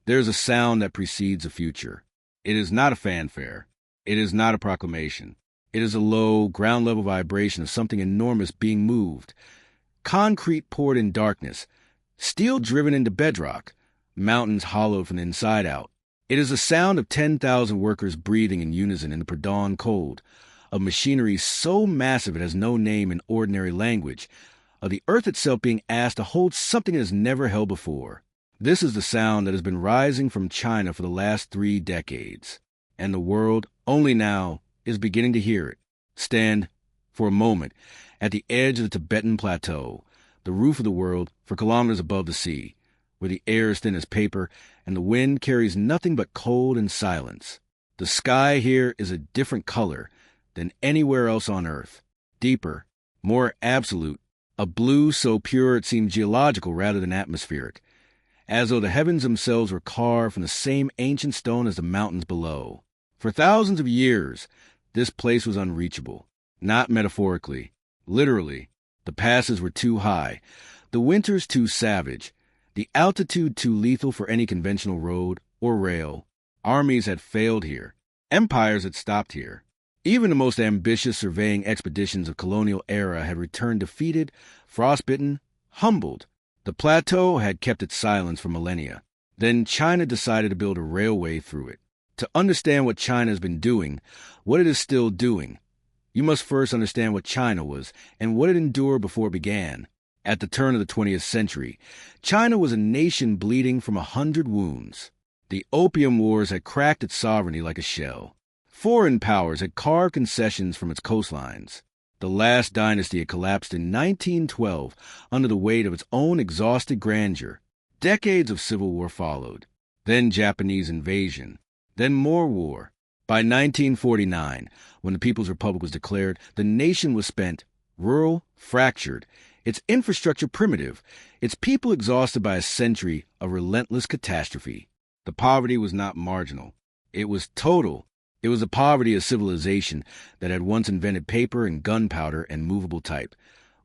There is a sound that precedes a future. It is not a fanfare. It is not a proclamation. It is a low, ground-level vibration of something enormous being moved. Concrete poured in darkness, steel driven into bedrock, mountains hollowed from the inside out. It is the sound of 10,000 workers breathing in unison in the pre-dawn cold, of machinery so massive it has no name in ordinary language, of the earth itself being asked to hold something it has never held before. This is the sound that has been rising from China for the last 3 decades, and the world, only now, is beginning to hear it. Stand, for a moment, at the edge of the Tibetan Plateau, the roof of the world, for kilometers above the sea, where the air is thin as paper and the wind carries nothing but cold and silence. The sky here is a different color than anywhere else on Earth, deeper, more absolute, a blue so pure it seems geological rather than atmospheric, as though the heavens themselves were carved from the same ancient stone as the mountains below. For thousands of years, this place was unreachable, not metaphorically, literally. The passes were too high, the winters too savage, the altitude too lethal for any conventional road or rail. Armies had failed here. Empires had stopped here. Even the most ambitious surveying expeditions of colonial era had returned defeated, frostbitten, humbled. The plateau had kept its silence for millennia. Then China decided to build a railway through it. To understand what China has been doing, what it is still doing, you must first understand what China was and what it endured before it began. At the turn of the 20th century, China was a nation bleeding from 100 wounds. The Opium Wars had cracked its sovereignty like a shell. Foreign powers had carved concessions from its coastlines. The last dynasty had collapsed in 1912 under the weight of its own exhausted grandeur. Decades of civil war followed. Then Japanese invasion. Then more war. By 1949, when the People's Republic was declared, the nation was spent, rural, fractured, its infrastructure primitive, its people exhausted by a century of relentless catastrophe. The poverty was not marginal. It was total. It was the poverty of civilization that had once invented paper and gunpowder and movable type,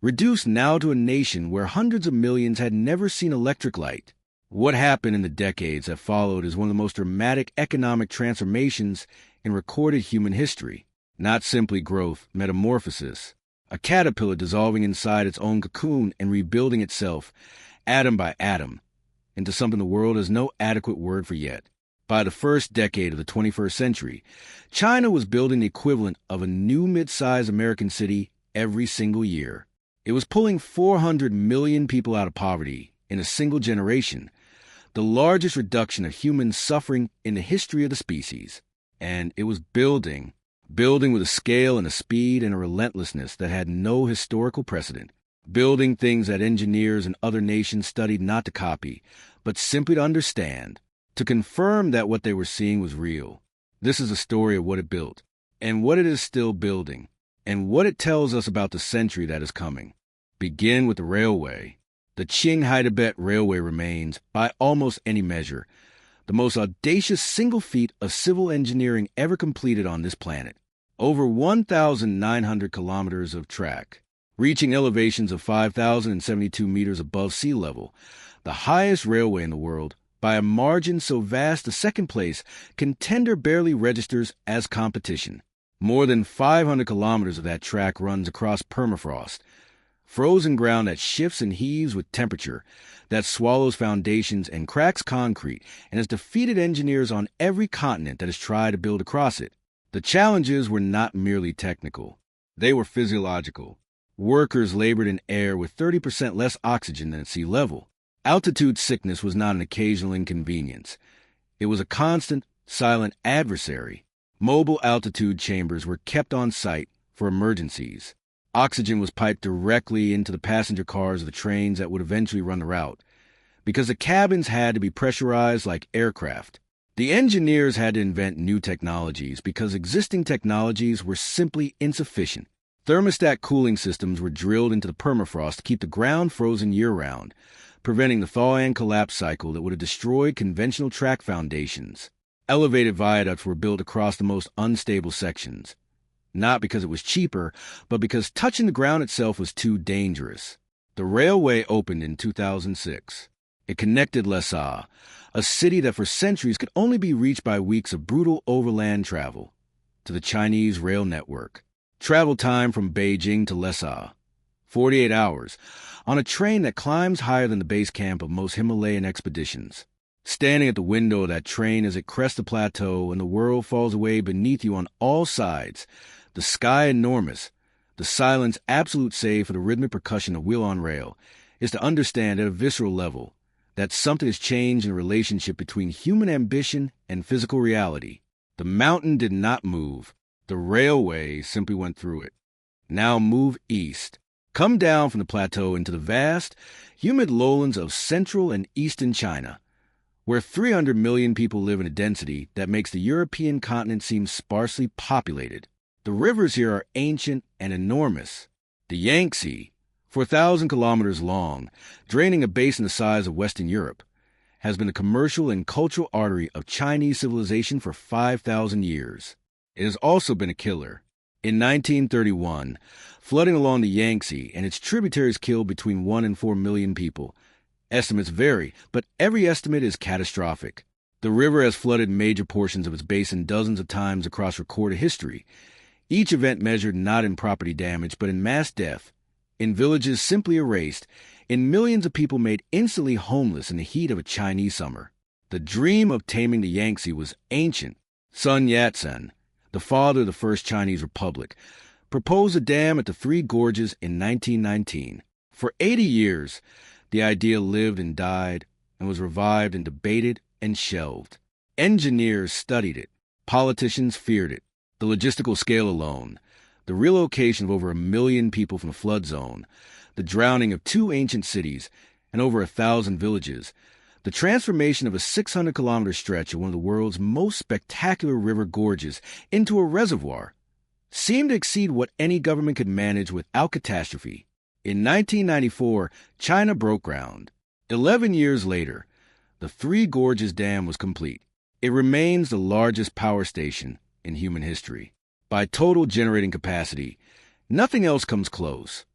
reduced now to a nation where hundreds of millions had never seen electric light. What happened in the decades that followed is one of the most dramatic economic transformations in recorded human history. Not simply growth, metamorphosis. A caterpillar dissolving inside its own cocoon and rebuilding itself, atom by atom, into something the world has no adequate word for yet. By the first decade of the 21st century, China was building the equivalent of a new mid-sized American city every single year. It was pulling 400 million people out of poverty in a single generation, the largest reduction of human suffering in the history of the species. And it was building with a scale and a speed and a relentlessness that had no historical precedent. Building things that engineers and other nations studied not to copy, but simply to understand, to confirm that what they were seeing was real. This is a story of what it built, and what it is still building, and what it tells us about the century that is coming. Begin with the railway. The Qinghai-Tibet Railway remains, by almost any measure, the most audacious single feat of civil engineering ever completed on this planet. Over 1,900 kilometers of track, reaching elevations of 5,072 meters above sea level, the highest railway in the world, by a margin so vast the second place contender barely registers as competition. More than 500 kilometers of that track runs across permafrost, frozen ground that shifts and heaves with temperature, that swallows foundations and cracks concrete, and has defeated engineers on every continent that has tried to build across it. The challenges were not merely technical. They were physiological. Workers labored in air with 30% less oxygen than at sea level. Altitude sickness was not an occasional inconvenience. It was a constant, silent adversary. Mobile altitude chambers were kept on site for emergencies. Oxygen was piped directly into the passenger cars of the trains that would eventually run the route, because the cabins had to be pressurized like aircraft. The engineers had to invent new technologies because existing technologies were simply insufficient. Thermostat cooling systems were drilled into the permafrost to keep the ground frozen year-round, preventing the thaw and collapse cycle that would have destroyed conventional track foundations. Elevated viaducts were built across the most unstable sections, not because it was cheaper, but because touching the ground itself was too dangerous. The railway opened in 2006. It connected Lhasa, a city that for centuries could only be reached by weeks of brutal overland travel, to the Chinese rail network. Travel time from Beijing to Lhasa, 48 hours, on a train that climbs higher than the base camp of most Himalayan expeditions. Standing at the window of that train as it crests the plateau and the world falls away beneath you on all sides, the sky enormous, the silence absolute save for the rhythmic percussion of wheel on rail, is to understand at a visceral level that something has changed in the relationship between human ambition and physical reality. The mountain did not move. The railway simply went through it. Now move east. Come down from the plateau into the vast, humid lowlands of central and eastern China, where 300 million people live in a density that makes the European continent seem sparsely populated. The rivers here are ancient and enormous. The Yangtze, 4,000 kilometers long, draining a basin the size of Western Europe, has been the commercial and cultural artery of Chinese civilization for 5,000 years. It has also been a killer. In 1931, flooding along the Yangtze and its tributaries killed between 1 and 4 million people. Estimates vary, but every estimate is catastrophic. The river has flooded major portions of its basin dozens of times across recorded history, each event measured not in property damage but in mass death, in villages simply erased, in millions of people made instantly homeless in the heat of a Chinese summer. The dream of taming the Yangtze was ancient. Sun Yat-sen, the father of the first Chinese republic, proposed a dam at the Three Gorges in 1919. For 80 years, the idea lived and died and was revived and debated and shelved. Engineers studied it. Politicians feared it. The logistical scale alone, the relocation of over 1 million people from the flood zone, the drowning of 2 ancient cities and over 1,000 villages, the transformation of a 600-kilometer stretch of one of the world's most spectacular river gorges into a reservoir, seemed to exceed what any government could manage without catastrophe. In 1994, China broke ground. 11 years later, the Three Gorges Dam was complete. It remains the largest power station in human history. By total generating capacity, nothing else comes close.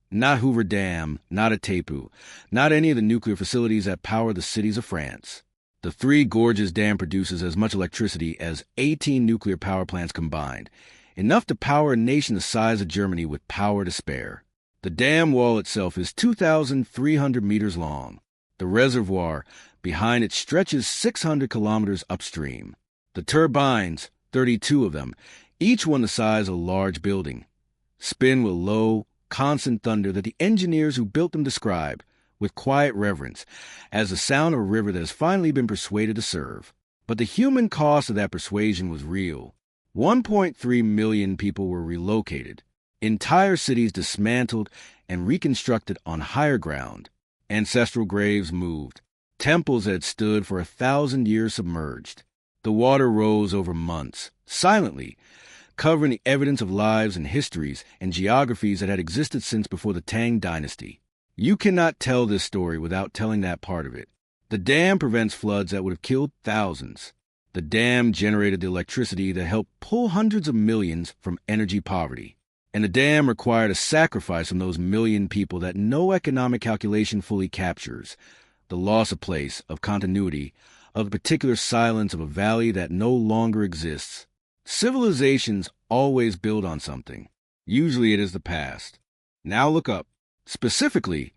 Not Hoover Dam, not Itaipu, not any of the nuclear facilities that power the cities of France. The Three Gorges Dam produces as much electricity as 18 nuclear power plants combined, enough to power a nation the size of Germany with power to spare. The dam wall itself is 2,300 meters long. The reservoir behind it stretches 600 kilometers upstream. The turbines, 32 of them, each one the size of a large building, spin with low, constant thunder that the engineers who built them describe, with quiet reverence, as the sound of a river that has finally been persuaded to serve. But the human cost of that persuasion was real. 1.3 million people were relocated, entire cities dismantled and reconstructed on higher ground, ancestral graves moved, temples that had stood for 1,000 years submerged. The water rose over months, silently, covering the evidence of lives and histories and geographies that had existed since before the Tang dynasty. You cannot tell this story without telling that part of it. The dam prevents floods that would have killed thousands. The dam generated the electricity that helped pull hundreds of millions from energy poverty. And the dam required a sacrifice from those million people that no economic calculation fully captures. The loss of place, of continuity, of the particular silence of a valley that no longer exists. Civilizations always build on something. Usually it is the past. Now look up. Specifically,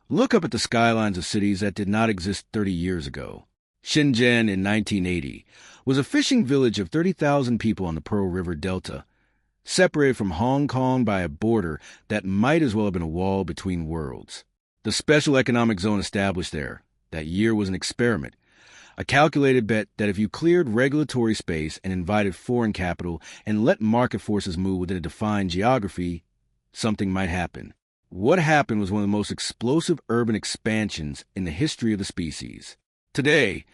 look up at the skylines of cities that did not exist 30 years ago. Shenzhen in 1980 was a fishing village of 30,000 people on the Pearl River Delta, separated from Hong Kong by a border that might as well have been a wall between worlds. The special economic zone established there that year was an experiment, a calculated bet that if you cleared regulatory space and invited foreign capital and let market forces move within a defined geography, something might happen. What happened was one of the most explosive urban expansions in the history of the species. Today,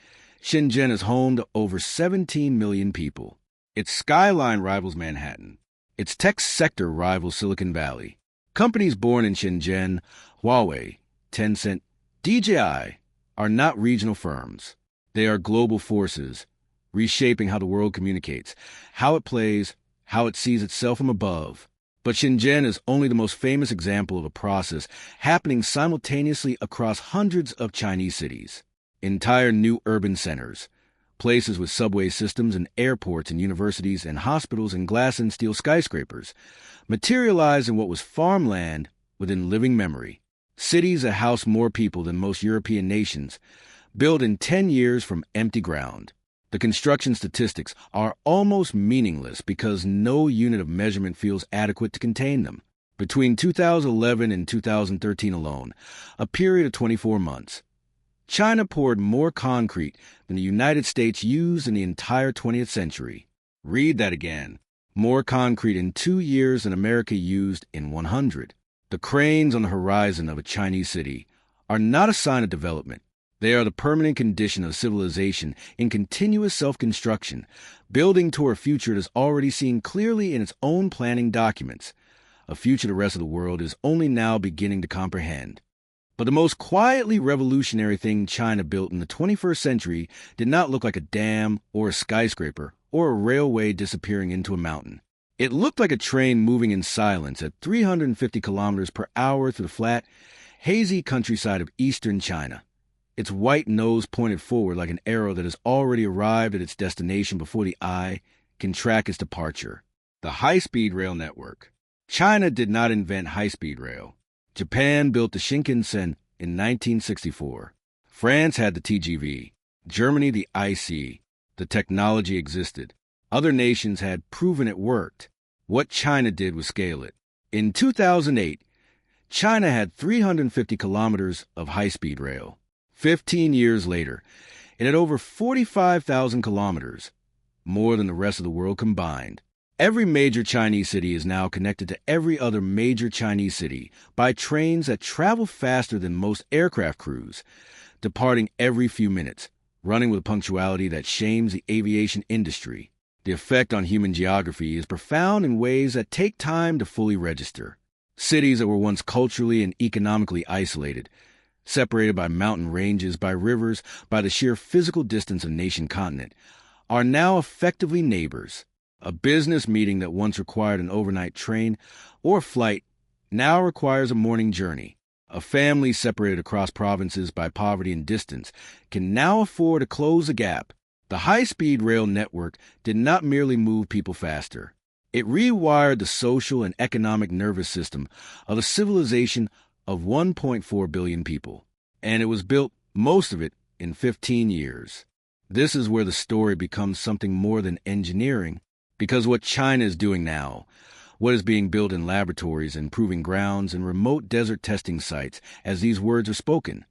Shenzhen is home to over 17 million people. Its skyline rivals Manhattan. Its tech sector rivals Silicon Valley. Companies born in Shenzhen, Huawei, Tencent, DJI, are not regional firms. They are global forces, reshaping how the world communicates, how it plays, how it sees itself from above. But Shenzhen is only the most famous example of a process happening simultaneously across hundreds of Chinese cities. Entire new urban centers, places with subway systems and airports and universities and hospitals and glass and steel skyscrapers, materialize in what was farmland within living memory. Cities that house more people than most European nations, built in 10 years from empty ground. The construction statistics are almost meaningless because no unit of measurement feels adequate to contain them. Between 2011 and 2013 alone, a period of 24 months, China poured more concrete than the United States used in the entire 20th century. Read that again. More concrete in 2 years than America used in 100. The cranes on the horizon of a Chinese city are not a sign of development. They are the permanent condition of civilization in continuous self-construction, building toward a future it has already seen clearly in its own planning documents, a future the rest of the world is only now beginning to comprehend. But the most quietly revolutionary thing China built in the 21st century did not look like a dam or a skyscraper or a railway disappearing into a mountain. It looked like a train moving in silence at 350 kilometers per hour through the flat, hazy countryside of eastern China. Its white nose pointed forward like an arrow that has already arrived at its destination before the eye can track its departure. The high-speed rail network. China did not invent high-speed rail. Japan built the Shinkansen in 1964. France had the TGV. Germany the IC. The technology existed. Other nations had proven it worked. What China did was scale it. In 2008, China had 350 kilometers of high-speed rail. 15 years later, it had over 45,000 kilometers, more than the rest of the world combined. Every major Chinese city is now connected to every other major Chinese city by trains that travel faster than most aircraft crews, departing every few minutes, running with a punctuality that shames the aviation industry. The effect on human geography is profound in ways that take time to fully register. Cities that were once culturally and economically isolated, separated by mountain ranges, by rivers, by the sheer physical distance of nation-continent, are now effectively neighbors. A business meeting that once required an overnight train or flight now requires a morning journey. A family separated across provinces by poverty and distance can now afford to close the gap. The high-speed rail network did not merely move people faster. It rewired the social and economic nervous system of a civilization of 1.4 billion people, and it was built, most of it, in 15 years. This is where the story becomes something more than engineering, because what China is doing now, what is being built in laboratories and proving grounds and remote desert testing sites as these words are spoken,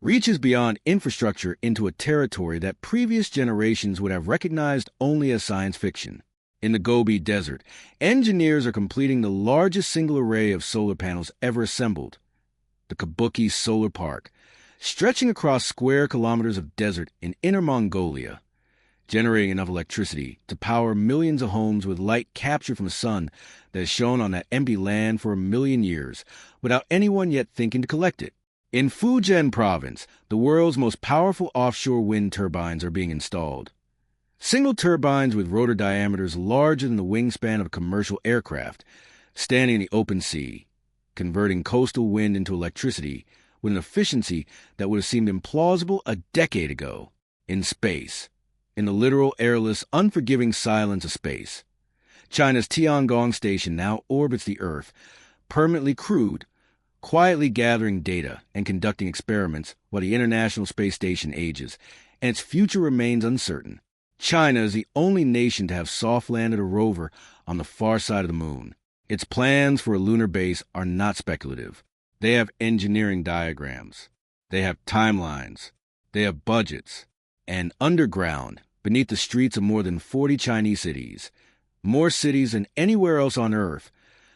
reaches beyond infrastructure into a territory that previous generations would have recognized only as science fiction. In the Gobi Desert, engineers are completing the largest single array of solar panels ever assembled, the Kabuki Solar Park, stretching across square kilometers of desert in Inner Mongolia, generating enough electricity to power millions of homes with light captured from the sun that has shone on that empty land for 1 million years without anyone yet thinking to collect it. In Fujian province, the world's most powerful offshore wind turbines are being installed. Single turbines with rotor diameters larger than the wingspan of a commercial aircraft, standing in the open sea, converting coastal wind into electricity with an efficiency that would have seemed implausible a decade ago. In space, in the literal, airless, unforgiving silence of space, China's Tiangong station now orbits the Earth, permanently crewed, quietly gathering data and conducting experiments while the International Space Station ages, and its future remains uncertain. China is the only nation to have soft-landed a rover on the far side of the moon. Its plans for a lunar base are not speculative. They have engineering diagrams. They have timelines. They have budgets. And underground, beneath the streets of more than 40 Chinese cities, more cities than anywhere else on Earth,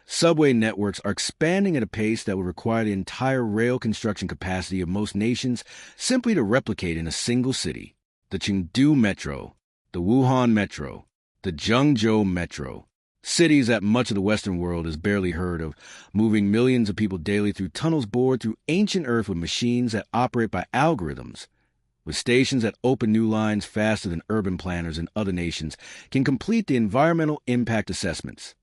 subway networks are expanding at a pace that would require the entire rail construction capacity of most nations simply to replicate in a single city. The Chengdu Metro, the Wuhan Metro, the Zhengzhou Metro, cities that much of the Western world has barely heard of, moving millions of people daily through tunnels bored through ancient Earth with machines that operate by algorithms, with stations that open new lines faster than urban planners in other nations can complete the environmental impact assessments.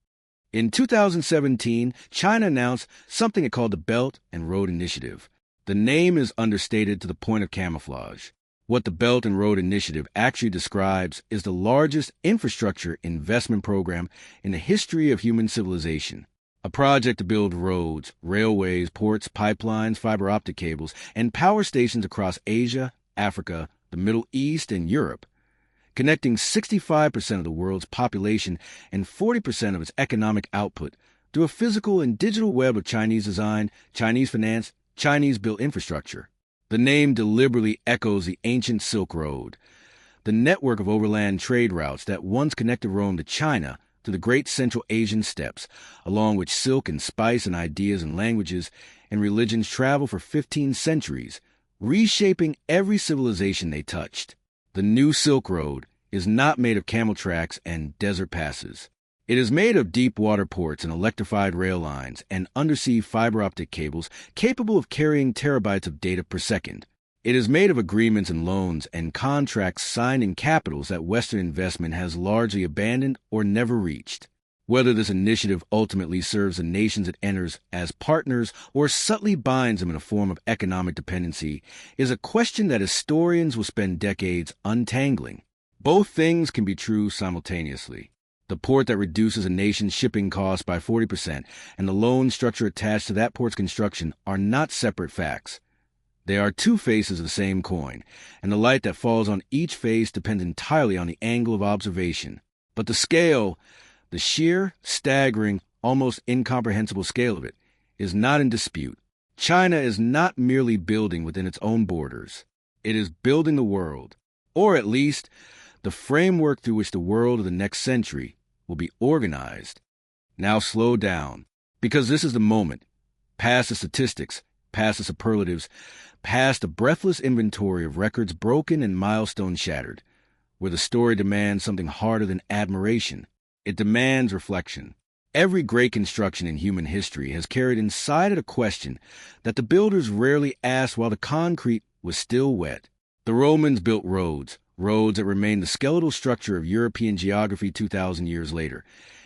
In 2017, China announced something it called the Belt and Road Initiative. The name is understated to the point of camouflage. What the Belt and Road Initiative actually describes is the largest infrastructure investment program in the history of human civilization. A project to build roads, railways, ports, pipelines, fiber optic cables, and power stations across Asia, Africa, the Middle East, and Europe, connecting 65% of the world's population and 40% of its economic output through a physical and digital web of Chinese design, Chinese finance, Chinese-built infrastructure. The name deliberately echoes the ancient Silk Road, the network of overland trade routes that once connected Rome to China to the great Central Asian steppes, along which silk and spice and ideas and languages and religions traveled for 15 centuries, reshaping every civilization they touched. The new Silk Road is not made of camel tracks and desert passes. It is made of deep water ports and electrified rail lines and undersea fiber optic cables capable of carrying terabytes of data per second. It is made of agreements and loans and contracts signed in capitals that Western investment has largely abandoned or never reached. Whether this initiative ultimately serves the nations it enters as partners or subtly binds them in a form of economic dependency is a question that historians will spend decades untangling. Both things can be true simultaneously. The port that reduces a nation's shipping costs by 40% and the loan structure attached to that port's construction are not separate facts. They are two faces of the same coin, and the light that falls on each face depends entirely on the angle of observation. But the scale, the sheer, staggering, almost incomprehensible scale of it, is not in dispute. China is not merely building within its own borders. It is building the world, or at least the framework through which the world of the next century will be organized. Now slow down, because this is the moment. Past the statistics, past the superlatives, past the breathless inventory of records broken and milestones shattered, where the story demands something harder than admiration. It demands reflection. Every great construction in human history has carried inside it a question that the builders rarely asked while the concrete was still wet. The Romans built roads that remain the skeletal structure of European geography 2,000 years later,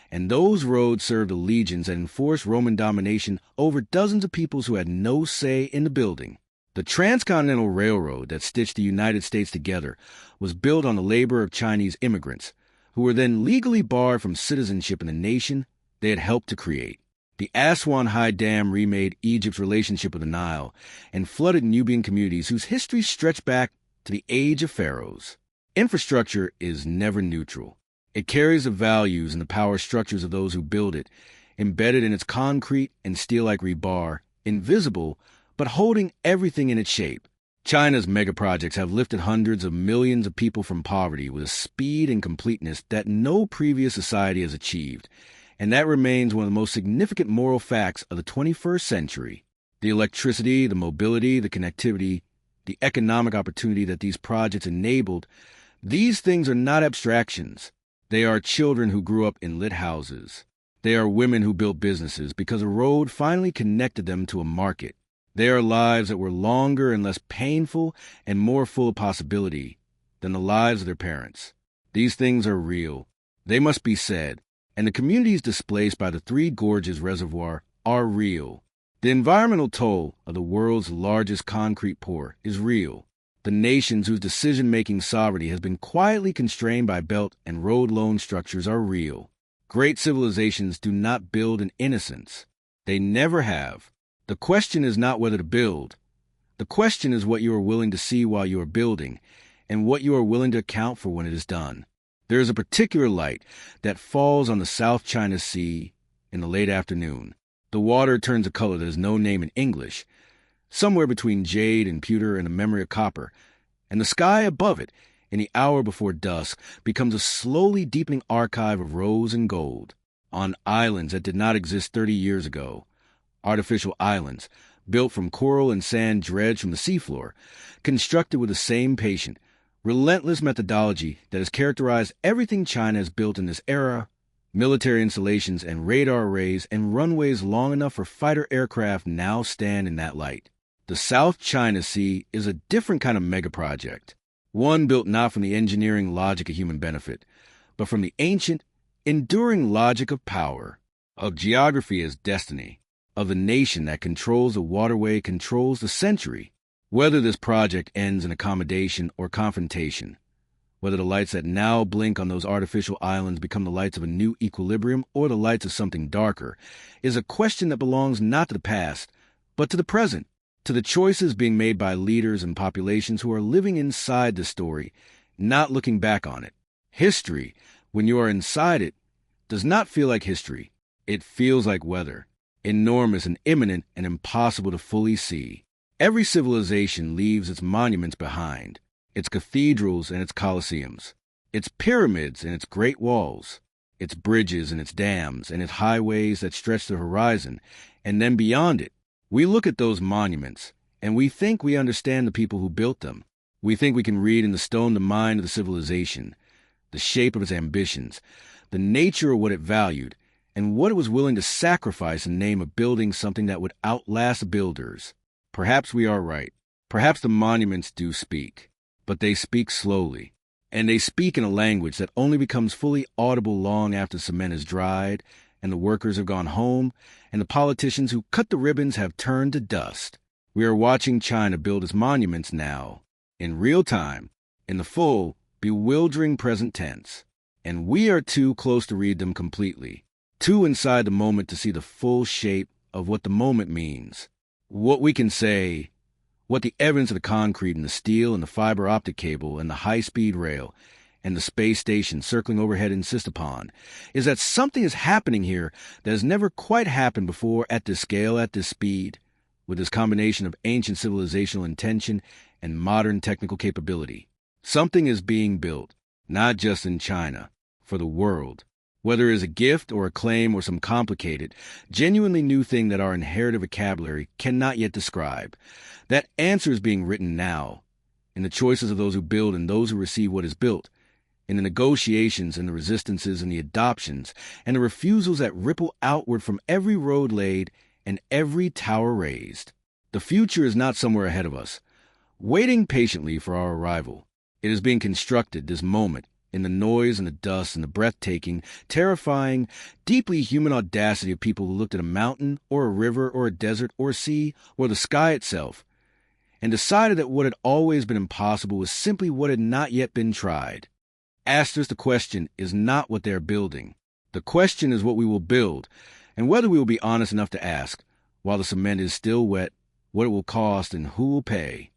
and those roads served the legions that enforced Roman domination over dozens of peoples who had no say in the building. The Transcontinental Railroad that stitched the United States together was built on the labor of Chinese immigrants, who were then legally barred from citizenship in the nation they had helped to create. The Aswan High Dam remade Egypt's relationship with the Nile and flooded Nubian communities whose history stretched back to the age of pharaohs. Infrastructure is never neutral. It carries the values and the power structures of those who build it, embedded in its concrete and steel-like rebar, invisible, but holding everything in its shape. China's megaprojects have lifted hundreds of millions of people from poverty with a speed and completeness that no previous society has achieved, and that remains one of the most significant moral facts of the 21st century. The electricity, the mobility, the connectivity, the economic opportunity that these projects enabled, these things are not abstractions. They are children who grew up in lit houses. They are women who built businesses because a road finally connected them to a market. They are lives that were longer and less painful and more full of possibility than the lives of their parents. These things are real. They must be said. And the communities displaced by the Three Gorges Reservoir are real. The environmental toll of the world's largest concrete pour is real. The nations whose decision-making sovereignty has been quietly constrained by belt and road loan structures are real. Great civilizations do not build in innocence. They never have. The question is not whether to build. The question is what you are willing to see while you are building, and what you are willing to account for when it is done. There is a particular light that falls on the South China Sea in the late afternoon. The water turns a color that has no name in English, somewhere between jade and pewter and a memory of copper, and the sky above it, in the hour before dusk, becomes a slowly deepening archive of rose and gold. On islands that did not exist 30 years ago, artificial islands, built from coral and sand dredged from the seafloor, constructed with the same patient, relentless methodology that has characterized everything China has built in this era, military installations and radar arrays and runways long enough for fighter aircraft now stand in that light. The South China Sea is a different kind of megaproject, one built not from the engineering logic of human benefit, but from the ancient, enduring logic of power. of geography as destiny, of the nation that controls the waterway, controls the century. Whether this project ends in accommodation or confrontation, whether the lights that now blink on those artificial islands become the lights of a new equilibrium or the lights of something darker, is a question that belongs not to the past, but to the present, to the choices being made by leaders and populations who are living inside the story, not looking back on it. History, when you are inside it, does not feel like history. It feels like weather, enormous and imminent and impossible to fully see. Every civilization leaves its monuments behind, its cathedrals and its colosseums, its pyramids and its great walls, its bridges and its dams and its highways that stretch the horizon, and then beyond it. We look at those monuments, and we think we understand the people who built them. We think we can read in the stone the mind of the civilization, the shape of its ambitions, the nature of what it valued, and what it was willing to sacrifice in the name of building something that would outlast the builders. Perhaps we are right. Perhaps the monuments do speak, but they speak slowly, and they speak in a language that only becomes fully audible long after cement is dried, and the workers have gone home, and the politicians who cut the ribbons have turned to dust. We are watching China build its monuments now, in real time, in the full, bewildering present tense, and we are too close to read them completely, too inside the moment to see the full shape of what the moment means. What we can say, what the evidence of the concrete and the steel and the fiber optic cable and the high-speed rail and the space station circling overhead insist upon, is that something is happening here that has never quite happened before at this scale, at this speed, with this combination of ancient civilizational intention and modern technical capability. Something is being built, not just in China, for the world. Whether it is a gift or a claim or some complicated, genuinely new thing that our inherited vocabulary cannot yet describe, that answer is being written now, in the choices of those who build and those who receive what is built, in the negotiations and the resistances and the adoptions and the refusals that ripple outward from every road laid and every tower raised. The future is not somewhere ahead of us, waiting patiently for our arrival. It is being constructed this moment, in the noise and the dust and the breathtaking, terrifying, deeply human audacity of people who looked at a mountain or a river or a desert or a sea or the sky itself and decided that what had always been impossible was simply what had not yet been tried. Asked us the question is not what they are building. The question is what we will build, and whether we will be honest enough to ask, while the cement is still wet, what it will cost and who will pay.